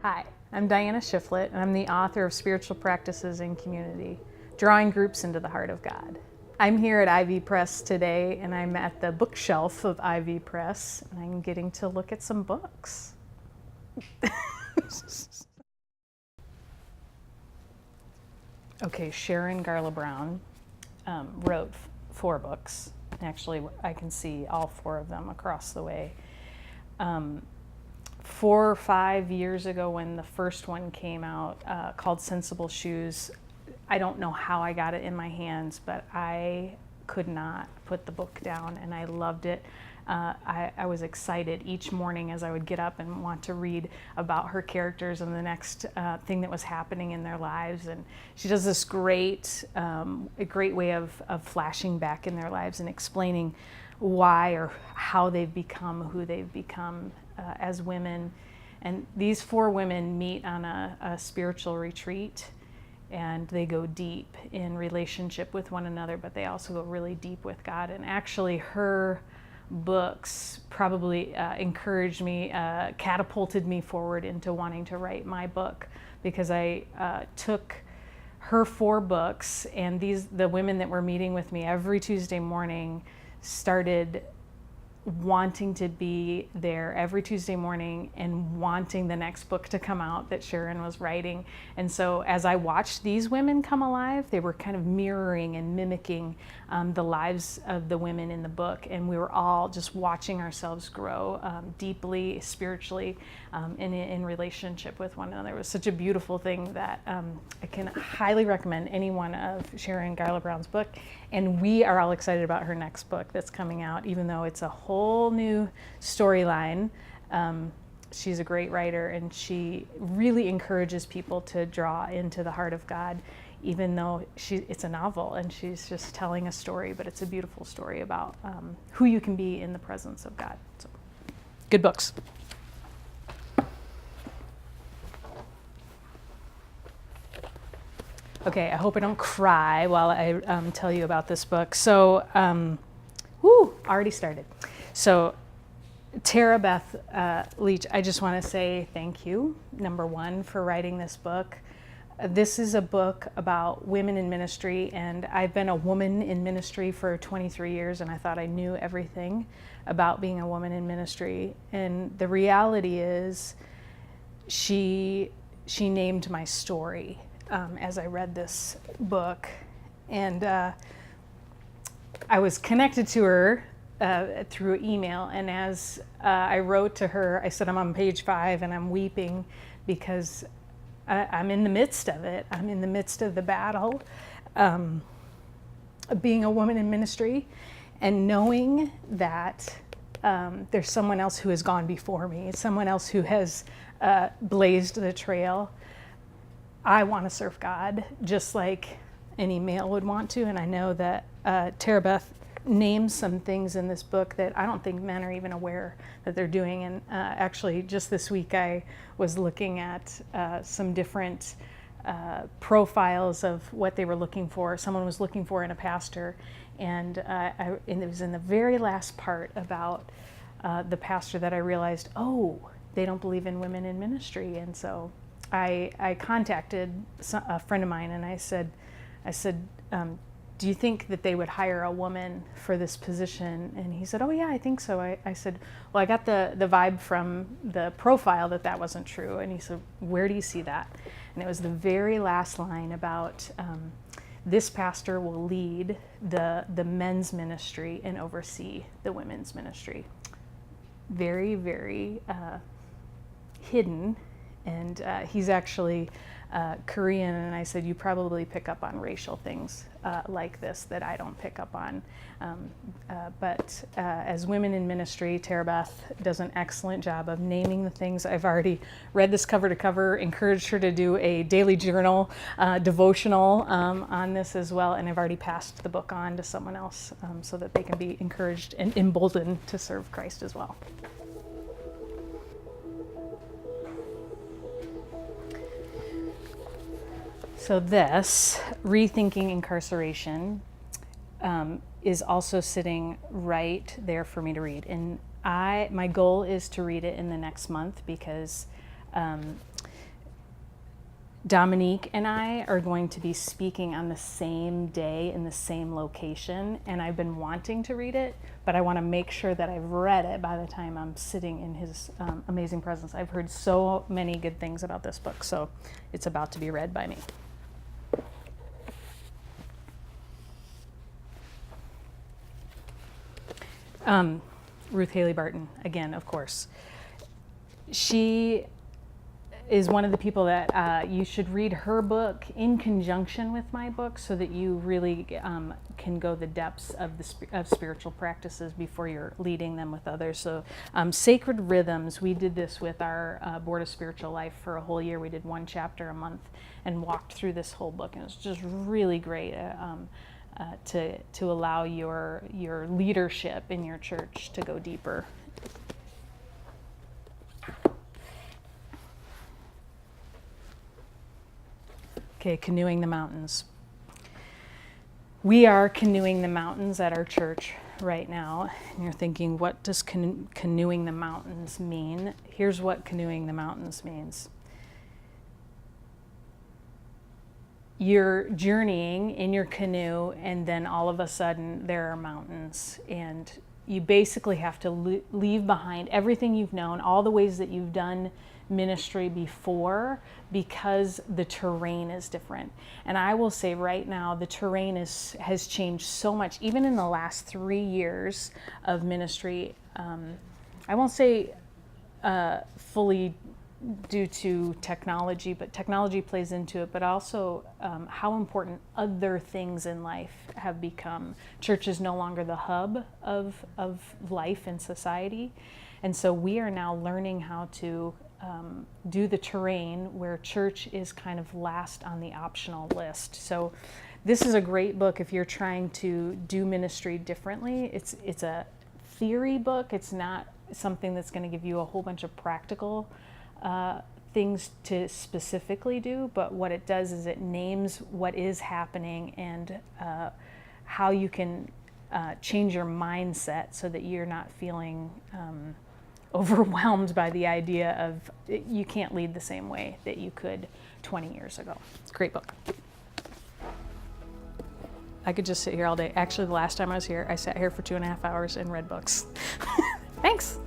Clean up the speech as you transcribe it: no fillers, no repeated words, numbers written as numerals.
Hi, I'm Diana Shiflett, and I'm the author of Spiritual Practices in Community, Drawing Groups into the Heart of God. I'm here at IV Press today, and I'm at the bookshelf of IV Press, and I'm getting to look at some books. Okay, Sharon Garlough Brown wrote 4 books. Actually, I can see all 4 of them across the way. 4 or 5 years ago when the first one came out, called Sensible Shoes, I don't know how I got it in my hands, but I could not put the book down, and I loved it. I was excited each morning as I would get up and want to read about her characters and the next thing that was happening in their lives. And she does this a great way of flashing back in their lives and explaining why or how they've become who they've become as women. And these 4 women meet on a spiritual retreat, and they go deep in relationship with one another, but they also go really deep with God. And actually her books probably encouraged me, catapulted me forward into wanting to write my book, because I took her 4 books, and the women that were meeting with me every Tuesday morning started wanting to be there every Tuesday morning and wanting the next book to come out that Sharon was writing. And so as I watched these women come alive, they were kind of mirroring and mimicking the lives of the women in the book, and we were all just watching ourselves grow deeply, spiritually, in relationship with one another. It was such a beautiful thing that I can highly recommend any one of Sharon Garlough Brown's book, and we are all excited about her next book that's coming out, even though it's a whole new storyline. She's a great writer, and she really encourages people to draw into the heart of God, even though it's a novel and she's just telling a story, but it's a beautiful story about who you can be in the presence of God. So, good books. Okay, I hope I don't cry while I tell you about this book. So, already started. So, Beth Leach, I just want to say thank you, number 1, for writing this book. This is a book about women in ministry, and I've been a woman in ministry for 23 years, and I thought I knew everything about being a woman in ministry. And the reality is, she named my story as I read this book, and I was connected to her through email, and as I wrote to her, I said, I'm on page 5 and I'm weeping because I'm in the midst of it. I'm in the midst of the battle of being a woman in ministry, and knowing that there's someone else who has gone before me, someone else who has blazed the trail. I want to serve God just like any male would want to, and I know that Beth names some things in this book that I don't think men are even aware that they're doing. And actually, just this week, I was looking at some different profiles of what they were looking for. Someone was looking for in a pastor, and it was in the very last part about the pastor that I realized, they don't believe in women in ministry. And so I contacted a friend of mine, and I said, do you think that they would hire a woman for this position? And he said, oh yeah, I think so. I said, well, I got the vibe from the profile that wasn't true. And he said, where do you see that? And it was the very last line about this pastor will lead the men's ministry and oversee the women's ministry. Very, very hidden. And he's actually Korean, and I said, you probably pick up on racial things like this that I don't pick up on. But as women in ministry, Beth does an excellent job of naming the things. I've already read this cover to cover, encouraged her to do a daily journal, devotional on this as well, and I've already passed the book on to someone else so that they can be encouraged and emboldened to serve Christ as well. So this, Rethinking Incarceration, is also sitting right there for me to read. And my goal is to read it in the next month, because Dominique and I are going to be speaking on the same day in the same location, and I've been wanting to read it, but I want to make sure that I've read it by the time I'm sitting in his amazing presence. I've heard so many good things about this book, so it's about to be read by me. Ruth Haley Barton, again, of course. She is one of the people that you should read her book in conjunction with my book so that you really can go the depths of spiritual practices before you're leading them with others. So Sacred Rhythms, we did this with our Board of Spiritual Life for a whole year. We did one chapter a month and walked through this whole book, and it was just really great to allow your leadership in your church to go deeper. Okay, Canoeing the Mountains. We are canoeing the mountains at our church right now. And you're thinking, what does canoeing the mountains mean? Here's what canoeing the mountains means. You're journeying in your canoe, and then all of a sudden there are mountains, and you basically have to leave behind everything you've known, all the ways that you've done ministry before, because the terrain is different. And I will say right now, the terrain has changed so much, even in the last 3 years of ministry. I won't say fully due to technology, but technology plays into it, but also how important other things in life have become. Church is no longer the hub of life and society. And so we are now learning how to do the terrain where church is kind of last on the optional list. So this is a great book if you're trying to do ministry differently. It's a theory book. It's not something that's going to give you a whole bunch of practical things to specifically do, but what it does is it names what is happening and how you can change your mindset so that you're not feeling overwhelmed by the idea of you can't lead the same way that you could 20 years ago. Great book. I could just sit here all day. Actually, the last time I was here, I sat here for 2.5 hours and read books. Thanks.